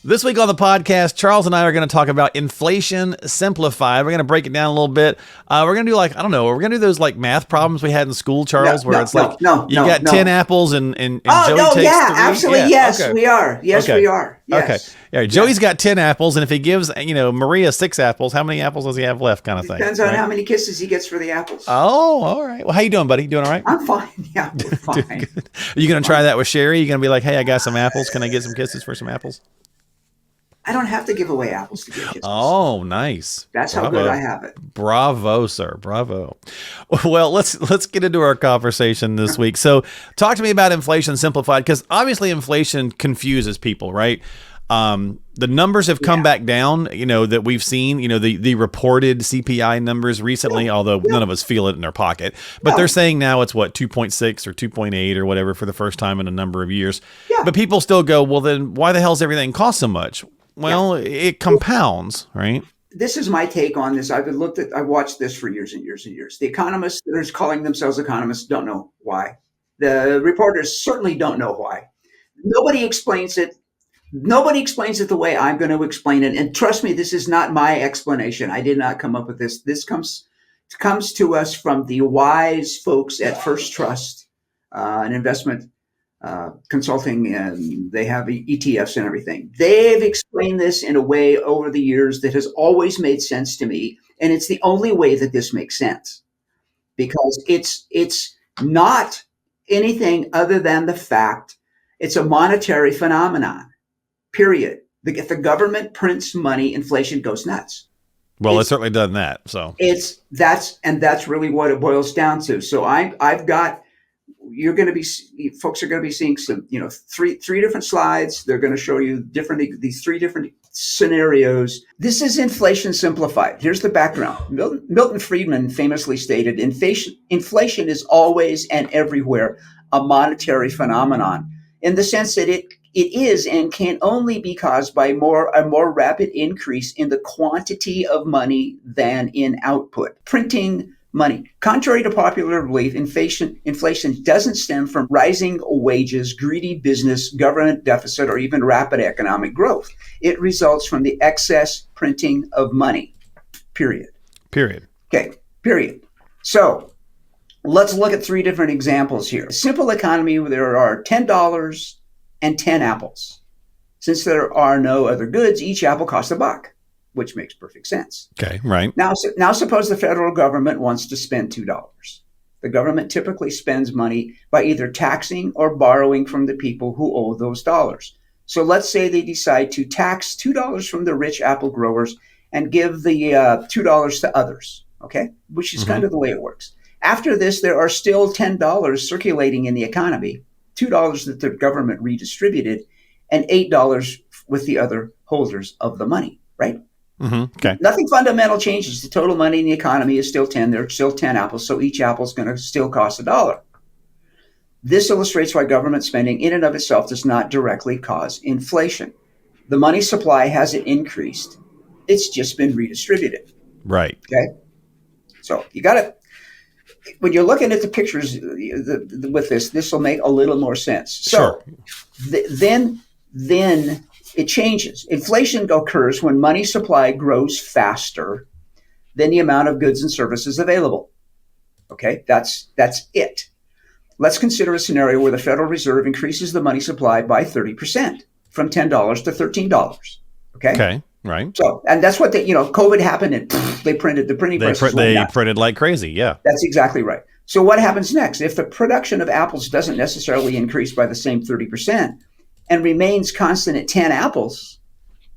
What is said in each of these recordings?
This week on the podcast, Charles and I are going to talk about inflation simplified. We're going to break it down a little bit. We're going to do we're going to do those like math problems we had in school, Charles, you got 10 apples and Joey takes 3. Absolutely. Yeah, yes, okay. We are. Yes, okay. We are. Yes. Okay. Yeah, Joey's got 10 apples, and if he gives, Maria 6 apples, how many apples does he have left kind of thing? Depends on how many kisses he gets for the apples. Oh, all right. Well, how you doing, buddy? Doing all right? I'm fine. Yeah, we're fine. Are you going to try that with Sherry? Are you going to be like, hey, I got some apples. Can I get some kisses for some apples? I don't have to give away apples to get kisses. Oh, nice. That's Bravo. How good I have it. Bravo, sir. Bravo. Well, let's get into our conversation this week. So talk to me about inflation simplified, because obviously inflation confuses people, right? The numbers have come back down, that we've seen, the reported CPI numbers recently, although none of us feel it in our pocket, but they're saying now it's 2.6 or 2.8 or whatever for the first time in a number of years. Yeah. But people still go, well, then why the hell does everything cost so much? Well, it compounds, right? This is my take on this. I watched this for years and years and years. The economists that are calling themselves economists don't know why. The reporters certainly don't know why. Nobody explains it. Nobody explains it the way I'm going to explain it. And trust me, this is not my explanation. I did not come up with this. This comes to us from the wise folks at First Trust, an investment consulting, and they have ETFs and everything. They've explained this in a way over the years that has always made sense to me. And it's the only way that this makes sense, because it's not anything other than the fact it's a monetary phenomenon. Period. If the government prints money, inflation goes nuts. Well, it's certainly done that. So that's really what it boils down to. So folks are going to be seeing some, three different slides. They're going to show you these 3 different scenarios. This is inflation simplified. Here's the background. Milton Friedman famously stated, inflation is always and everywhere a monetary phenomenon, in the sense that it is and can only be caused by a more rapid increase in the quantity of money than in output. Printing money. Contrary to popular belief, inflation doesn't stem from rising wages, greedy business, government deficit, or even rapid economic growth. It results from the excess printing of money. Period. Okay. Period. So let's look at 3 different examples here. A simple economy where there are $10 and 10 apples. Since there are no other goods, each apple costs $1, which makes perfect sense. Okay, right. Now suppose the federal government wants to spend $2. The government typically spends money by either taxing or borrowing from the people who owe those dollars. So let's say they decide to tax $2 from the rich apple growers and give the $2 to others, okay? Which is kind of the way it works. After this, there are still $10 circulating in the economy, $2 that the government redistributed, and $8 with the other holders of the money, right? Mm-hmm. Okay. Nothing fundamental changes. The total money in the economy is still 10. There are still 10 apples, so each apple is going to still cost $1. This illustrates why government spending in and of itself does not directly cause inflation. The money supply hasn't increased. It's just been redistributed. Right. Okay. So you got to, when you're looking at the pictures with this will make a little more sense. So sure. Then it changes. Inflation occurs when money supply grows faster than the amount of goods and services available. Okay, that's it. Let's consider a scenario where the Federal Reserve increases the money supply by 30%, from $10 to $13. Okay, right. So, and that's what COVID happened, and they printed the printing presses. They printed like crazy. Yeah, that's exactly right. So what happens next? If the production of apples doesn't necessarily increase by the same 30% and remains constant at 10 apples,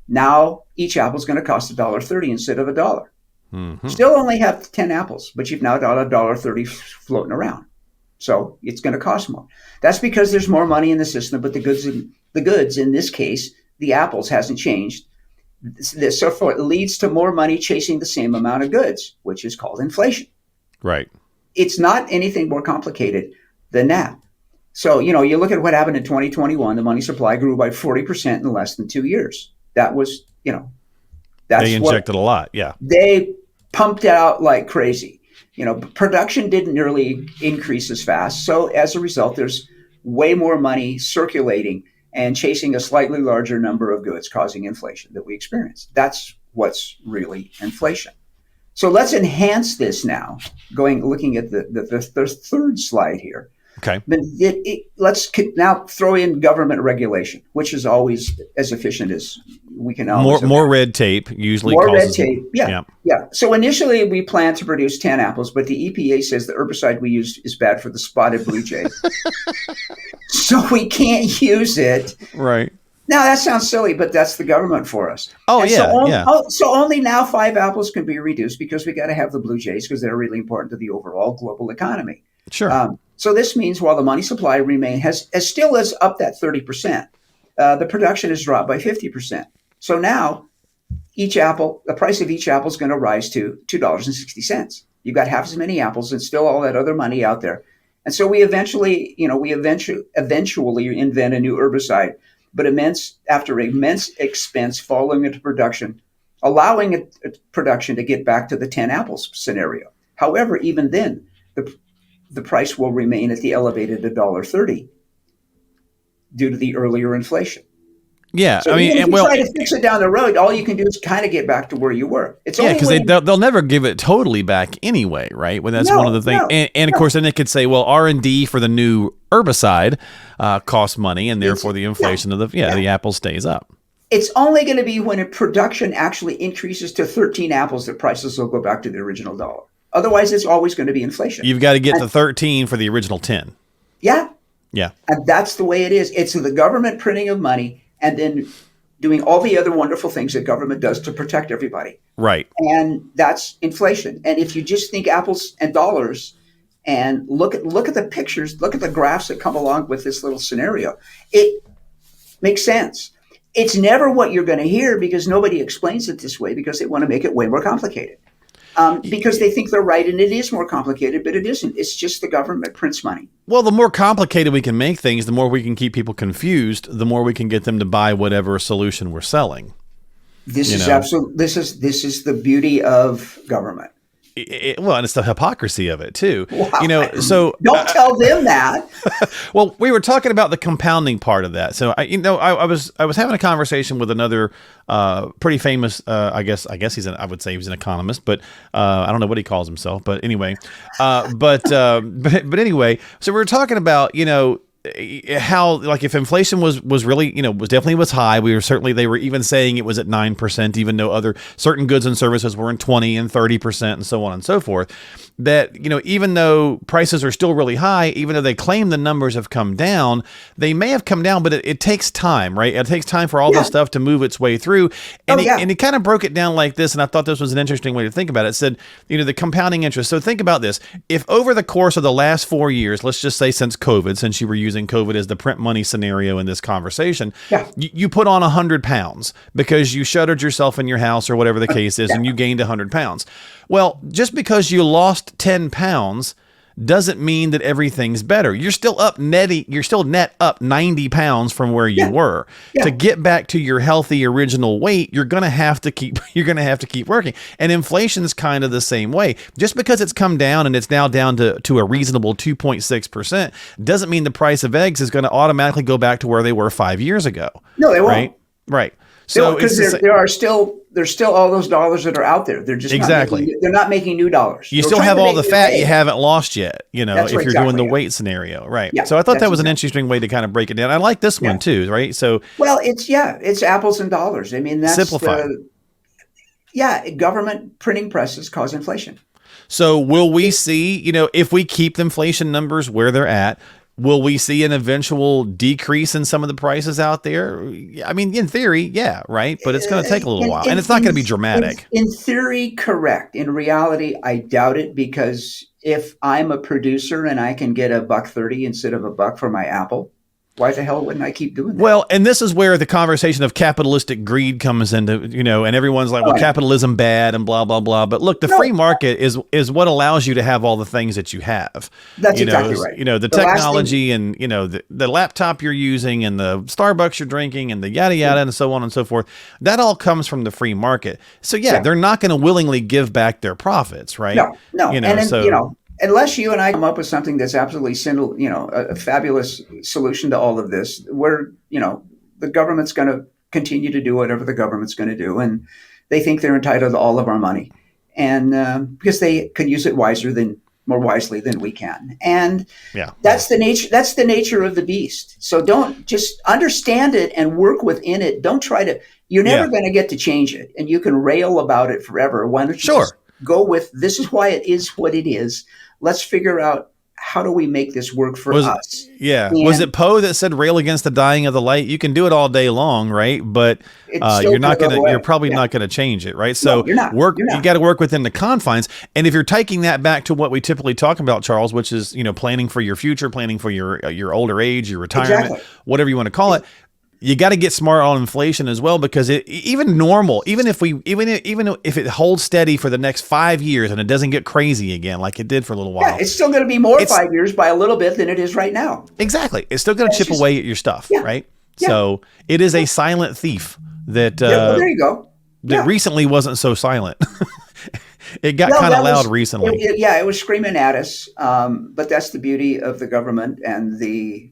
now each apple is going to cost $1.30 instead of $1. Mm-hmm. Still only have 10 apples, but you've now got $1.30 floating around. So it's going to cost more. That's because there's more money in the system, but the goods in this case, the apples, hasn't changed. So it leads to more money chasing the same amount of goods, which is called inflation. Right. It's not anything more complicated than that. So, you look at what happened in 2021, the money supply grew by 40% in less than 2 years. That was, that's they injected a lot. Yeah. They pumped it out like crazy. Production didn't nearly increase as fast. So as a result, there's way more money circulating. and chasing a slightly larger number of goods, causing inflation that we experience. That's what's really inflation. So let's enhance this now, looking at the third slide here. Okay. Let's now throw in government regulation, which is always as efficient as we can. More red tape usually more causes red tape. Yeah. So initially we planned to produce 10 apples, but the EPA says the herbicide we used is bad for the spotted blue jay. So we can't use it. Right. Now that sounds silly, but that's the government for us. Oh, So only now 5 apples can be reduced because we got to have the blue jays because they're really important to the overall global economy. Sure. So this means while the money supply has still is up that 30%, the production has dropped by 50%. So now the price of each apple is going to rise to $2.60. You've got half as many apples and still all that other money out there. And so we eventually invent a new herbicide, but after immense expense following into production, allowing production to get back to the 10 apples scenario. However, even then, the price will remain at the elevated $1.30 due to the earlier inflation. Yeah, so if you try to fix it down the road, all you can do is kind of get back to where you were. Because they'll never give it totally back anyway, right? When that's one of the things. And of course, then they could say, well, R&D for the new herbicide costs money, and therefore the inflation of the apple stays up. It's only going to be when production actually increases to 13 apples that prices will go back to the original dollar. Otherwise, it's always going to be inflation. You've got to get to 13 for the original 10. Yeah. Yeah. And that's the way it is. It's the government printing of money and then doing all the other wonderful things that government does to protect everybody. Right. And that's inflation. And if you just think apples and dollars and look at the pictures, look at the graphs that come along with this little scenario, it makes sense. It's never what you're going to hear because nobody explains it this way because they want to make it way more complicated. Because they think they're right, and it is more complicated, but it isn't. It's just the government prints money. Well, the more complicated we can make things, the more we can keep people confused, the more we can get them to buy whatever solution we're selling. This is the beauty of government. And it's the hypocrisy of it too. Wow. So don't tell them that. Well, we were talking about the compounding part of that. So I was having a conversation with another pretty famous. I guess I would say he was an economist, but I don't know what he calls himself. But anyway, but anyway, so we were talking about how like if inflation was really was high, they were even saying it was at 9%, even though other certain goods and services were in 20 and 30% and so on and so forth, that even though prices are still really high, even though they claim the numbers have come down, they may have come down, but it takes time, right? It takes time for all this stuff to move its way through. And he kind of broke it down like this, and I thought this was an interesting way to think about it. It said, the compounding interest. So think about this. If over the course of the last 4 years, let's just say since you were using COVID as the print money scenario in this conversation, you put on 100 pounds because you shuttered yourself in your house or whatever the case is, and you gained 100 pounds. Well, just because you lost 10 pounds doesn't mean that everything's better. You're still net up 90 pounds from where you were. To get back to your healthy original weight, you're going to have to keep working. And inflation's kind of the same way. Just because it's come down and it's now down to a reasonable 2.6% doesn't mean the price of eggs is going to automatically go back to where they were 5 years ago. No, they won't. Right. So because there's still all those dollars that are out there. They're just they're not making new dollars. You still have all the fat you haven't lost yet, if you're doing the weight scenario, right? Yeah, so I thought that was an interesting way to kind of break it down. I like this one too, right? So it's apples and dollars. I mean, that's simplified. Government printing presses cause inflation. So will we see, if we keep the inflation numbers where they're at, will we see an eventual decrease in some of the prices out there? I mean, in theory, right? But it's going to take a little while, and it's not going to be dramatic. In theory, correct. In reality, I doubt it, because if I'm a producer and I can get $1.30 instead of $1 for my apple, why the hell wouldn't I keep doing that? Well, and this is where the conversation of capitalistic greed comes into, and everyone's like, well, capitalism bad and blah, blah, blah. But look, the free market is what allows you to have all the things that you have. That's exactly right. The technology and, the laptop you're using and the Starbucks you're drinking and the yada, yada, and so on and so forth. That all comes from the free market. So, they're not going to willingly give back their profits, right? No. unless you and I come up with something that's absolutely a fabulous solution to all of this, the government's going to continue to do whatever the government's going to do, and they think they're entitled to all of our money, and because they could use it more wisely than we can, and that's the nature. That's the nature of the beast. So don't just understand it and work within it. Don't try to. You're never going to get to change it, and you can rail about it forever. Why don't you just go with this is why it is what it is. Let's figure out how do we make this work for us. Yeah. And was it Poe that said rail against the dying of the light? You can do it all day long, right? But you're probably not going to change it, right? So you got to work within the confines. And if you're taking that back to what we typically talk about, Charles, which is, planning for your future, planning for your older age, your retirement, whatever you want to call it, you got to get smart on inflation as well, because even if it holds steady for the next 5 years and it doesn't get crazy again like it did for a little while, it's still going to be more 5 years by a little bit than it is right now. Exactly, it's still going to chip away at your stuff, right? Yeah. So it is a silent thief that. There you go. That recently wasn't so silent. It got kind of loud recently. It was screaming at us. But that's the beauty of the government and they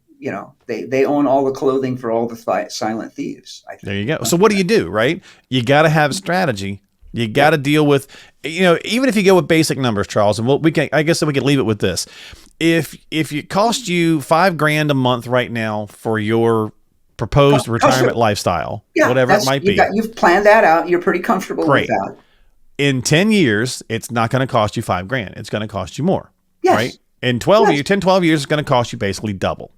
own all the clothing for all the silent thieves. I think. There you go. So what do you do, right? You got to have a strategy. You got to deal with, even if you go with basic numbers, Charles, and I guess we could leave it with this. If it cost you $5,000 a month right now for your proposed retirement lifestyle, whatever it might be, you've planned that out. You're pretty comfortable with that. In 10 years, it's not going to cost you $5,000. It's going to cost you more, right? In 12 years, it's going to cost you basically double.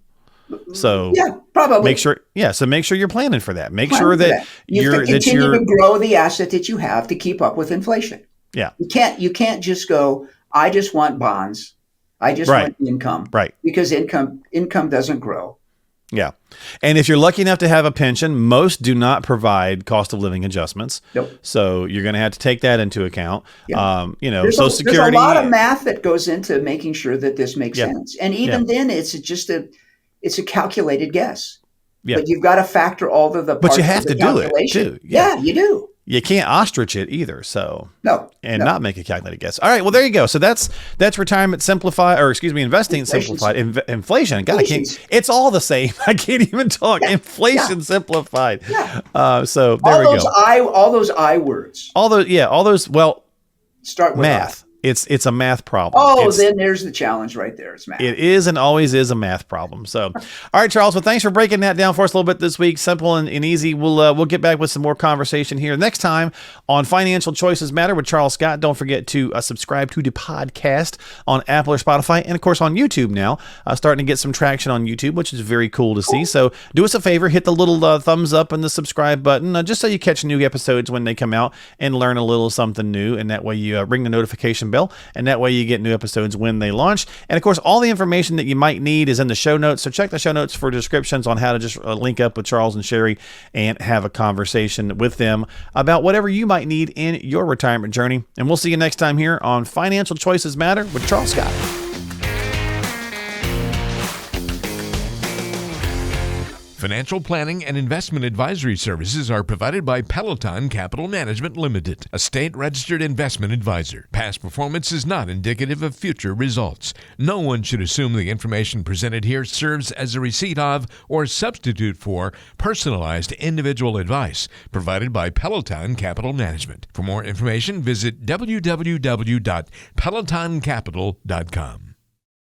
So probably make sure you're planning for that. Make sure that you continue to grow the asset that you have to keep up with inflation. Yeah. You can't just go, I just want bonds. I just want income. Right. Because income doesn't grow. Yeah. And if you're lucky enough to have a pension, most do not provide cost of living adjustments. Nope. So you're going to have to take that into account. Yeah. Social Security. There's a lot of math that goes into making sure that this makes sense. And even then it's just it's a calculated guess. Yeah. But you've got to factor all of the parts. But you have to do it too. Yeah, you do. You can't ostrich it either. So not make a calculated guess. All right. Well, there you go. So that's retirement simplified, investing simplified. Inflation. God, it's all the same. I can't even talk. Yeah. Inflation simplified. Yeah. So there we go. All those I words. All those. Well, start with math. It's a math problem. Then there's the challenge right there. It's math. It is and always is a math problem. So, all right, Charles. Well, thanks for breaking that down for us a little bit this week. Simple and easy. We'll get back with some more conversation here next time on Financial Choices Matter with Charles Scott. Don't forget to subscribe to the podcast on Apple or Spotify, and of course on YouTube now. Starting to get some traction on YouTube, which is very cool to see. So do us a favor, hit the little thumbs up and the subscribe button, just so you catch new episodes when they come out and learn a little something new. And that way you ring the notification bell, and that way you get new episodes when they launch. And of course, all the information that you might need is in the show notes. So check the show notes for descriptions on how to just link up with Charles and Sherry and have a conversation with them about whatever you might need in your retirement journey. And we'll see you next time here on Financial Choices Matter with Charles Scott. Financial planning and investment advisory services are provided by Pelleton Capital Management Limited, a state-registered investment advisor. Past performance is not indicative of future results. No one should assume the information presented here serves as a receipt of or substitute for personalized individual advice provided by Pelleton Capital Management. For more information, visit www.pelletoncapital.com.